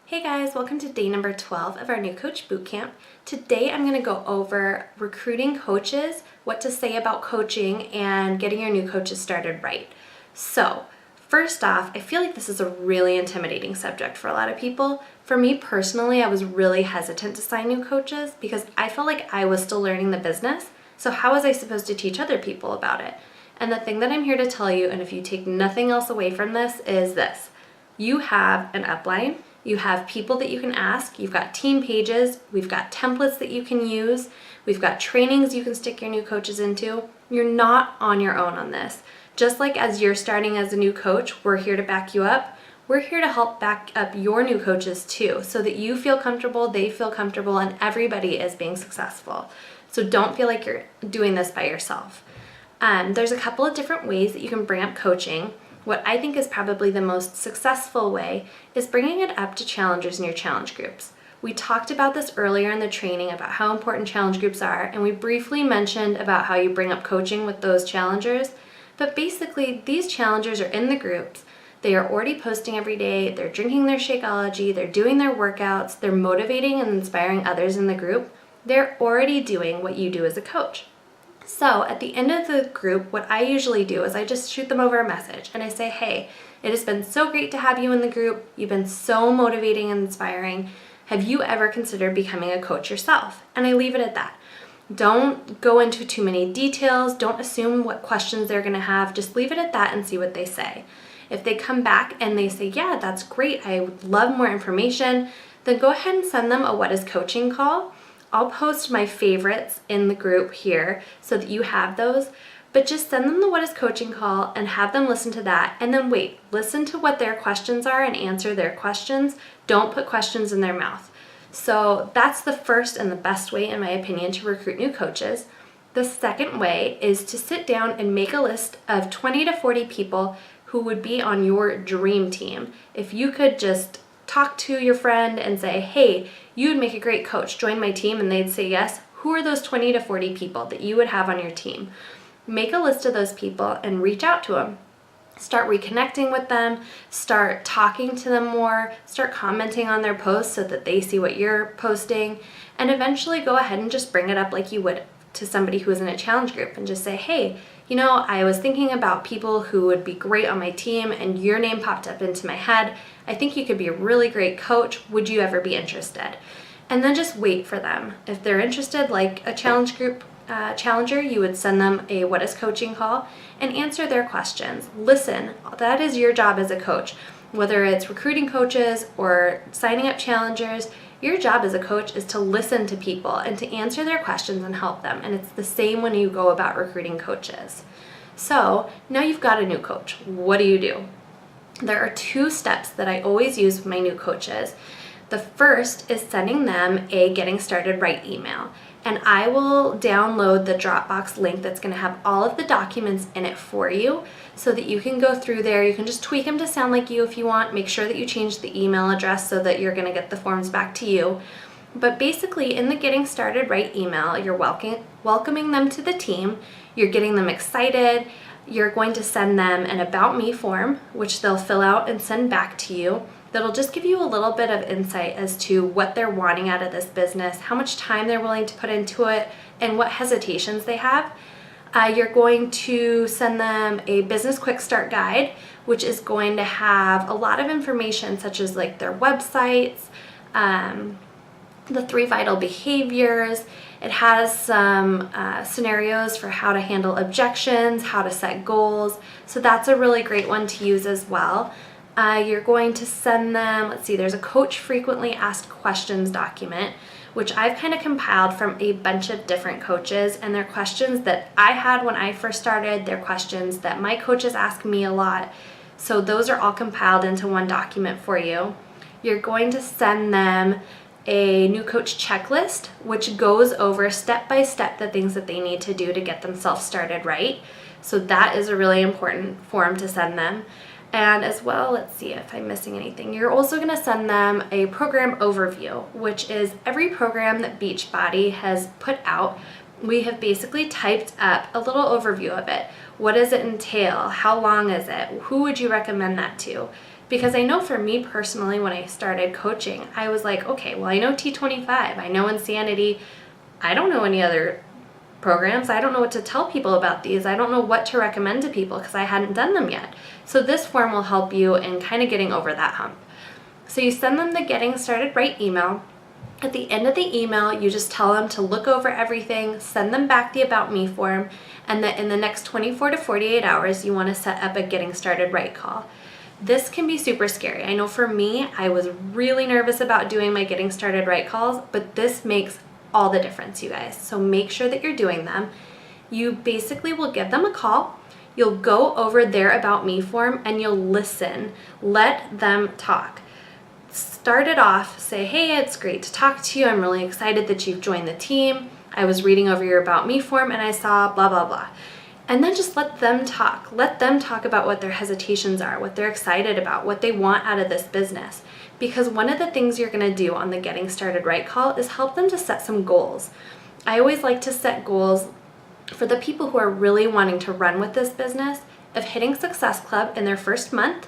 Hey guys, welcome to day number 12 of our new Coach Bootcamp. Today I'm going to go over recruiting coaches, what to say about coaching, and getting your new coaches started right. So, first off, I feel like this is a really intimidating subject for a lot of people. For me personally, I was really hesitant to sign new coaches because I felt like I was still learning the business. So how was I supposed to teach other people about it? And the thing that I'm here to tell you, and if you take nothing else away from this, is this. You have an upline. You have people that you can ask, you've got team pages, we've got templates that you can use, we've got trainings you can stick your new coaches into. You're not on your own on this. Just like as you're starting as a new coach, we're here to back you up. We're here to help back up your new coaches too, so that you feel comfortable, they feel comfortable, and everybody is being successful. So don't feel like you're doing this by yourself. There's a couple of different ways that you can bring up coaching. What I think is probably the most successful way is bringing it up to challengers in your challenge groups. We talked about this earlier in the training about how important challenge groups are, and we briefly mentioned about how you bring up coaching with those challengers. But basically, these challengers are in the groups. They are already posting every day, they're drinking their Shakeology, they're doing their workouts, they're motivating and inspiring others in the group. They're already doing what you do as a coach. So at the end of the group, what I usually do is I just shoot them over a message and I say, hey, it has been so great to have you in the group. You've been so motivating and inspiring. Have you ever considered becoming a coach yourself? And I leave it at that. Don't go into too many details. Don't assume what questions they're going to have. Just leave it at that and see what they say. If they come back and they say, yeah, that's great, I would love more information, then go ahead and send them a What is Coaching call. I'll post my favorites in the group here so that you have those, but just send them the What is Coaching call and have them listen to that, and then listen to what their questions are and answer their questions. Don't put questions in their mouth. So that's the first and the best way, in my opinion, to recruit new coaches. The second way is to sit down and make a list of 20 to 40 people who would be on your dream team. If you could just talk to your friend and say, hey, you would make a great coach, join my team, and they'd say yes, who are those 20 to 40 people that you would have on your team? Make a list of those people and reach out to them. Start reconnecting with them, start talking to them more, start commenting on their posts so that they see what you're posting, and eventually go ahead and just bring it up like you would to somebody who is in a challenge group and just say, hey, I was thinking about people who would be great on my team and your name popped up into my head. I think you could be a really great coach. Would you ever be interested? And then just wait for them. If they're interested, like a challenge group challenger, you would send them a What is Coaching call and answer their questions. Listen, that is your job as a coach. Whether it's recruiting coaches or signing up challengers, your job as a coach is to listen to people and to answer their questions and help them. And it's the same when you go about recruiting coaches. So now you've got a new coach. What do? There are 2 steps that I always use with my new coaches. The first is sending them a Getting Started Right email. And I will download the Dropbox link that's going to have all of the documents in it for you so that you can go through there. You can just tweak them to sound like you if you want. Make sure that you change the email address so that you're going to get the forms back to you. But basically, in the Getting Started Right email, you're welcoming them to the team. You're getting them excited. You're going to send them an About Me form, which they'll fill out and send back to you. That'll just give you a little bit of insight as to what they're wanting out of this business, how much time they're willing to put into it, and what hesitations they have. You're going to send them a Business Quick Start Guide, which is going to have a lot of information such as like their websites, the 3 vital behaviors. It has some scenarios for how to handle objections, how to set goals. So that's a really great one to use as well. You're going to send them, there's a Coach Frequently Asked Questions document, which I've kind of compiled from a bunch of different coaches, and they're questions that I had when I first started. They're questions that my coaches ask me a lot. So those are all compiled into one document for you. You're going to send them a new coach checklist, which goes over step by step the things that they need to do to get themselves started right. So that is a really important form to send them. And as well, let's see if I'm missing anything. You're also going to send them a program overview, which is every program that Beachbody has put out. We have basically typed up a little overview of it. What does it entail? How long is it? Who would you recommend that to? Because I know for me personally, when I started coaching, I was like, okay, well, I know T25, I know Insanity, I don't know any other programs. I don't know what to tell people about these. I don't know what to recommend to people because I hadn't done them yet. So this form will help you in kind of getting over that hump. So you send them the Getting Started Right email. At the end of the email, you just tell them to look over everything, send them back the About Me form, and that in the next 24 to 48 hours, you want to set up a Getting Started Right call. This can be super scary. I know for me, I was really nervous about doing my Getting Started Right calls, but this makes all the difference, you guys. So make sure that you're doing them. You basically will give them a call. You'll go over their About Me form and you'll listen. Let them talk. Start it off, say, hey, it's great to talk to you. I'm really excited that you've joined the team. I was reading over your About Me form and I saw blah, blah, blah. And then just let them talk. Let them talk about what their hesitations are, what they're excited about, what they want out of this business. Because one of the things you're going to do on the Getting Started Right call is help them to set some goals. I always like to set goals for the people who are really wanting to run with this business of hitting Success Club in their first month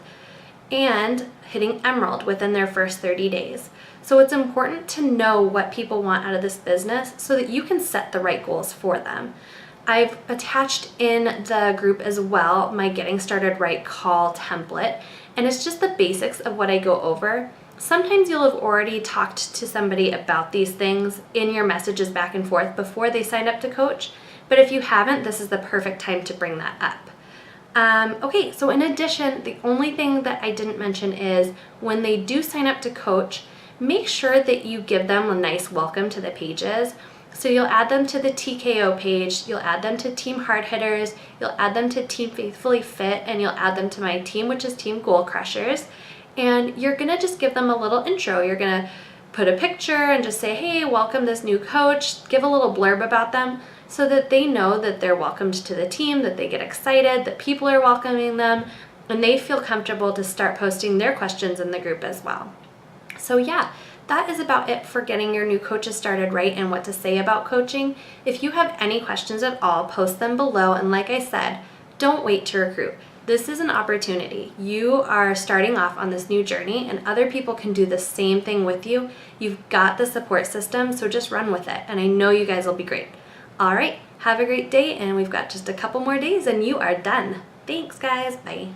and hitting Emerald within their first 30 days. So it's important to know what people want out of this business so that you can set the right goals for them. I've attached in the group as well my Getting Started Right call template, and it's just the basics of what I go over. Sometimes you'll have already talked to somebody about these things in your messages back and forth before they sign up to coach, but if you haven't, this is the perfect time to bring that up. Okay, so in addition, the only thing that I didn't mention is when they do sign up to coach, make sure that you give them a nice welcome to the pages. So you'll add them to the TKO page, you'll add them to Team Hard Hitters, you'll add them to Team Faithfully Fit, and you'll add them to my team, which is Team Goal Crushers. And you're gonna just give them a little intro. You're gonna put a picture and just say, hey, welcome this new coach, give a little blurb about them so that they know that they're welcomed to the team, that they get excited, that people are welcoming them, and they feel comfortable to start posting their questions in the group as well. So yeah, that is about it for getting your new coaches started right and what to say about coaching. If you have any questions at all, post them below. And like I said, don't wait to recruit. This is an opportunity. You are starting off on this new journey and other people can do the same thing with you. You've got the support system, so just run with it. And I know you guys will be great. All right, have a great day. And we've got just a couple more days and you are done. Thanks guys, bye.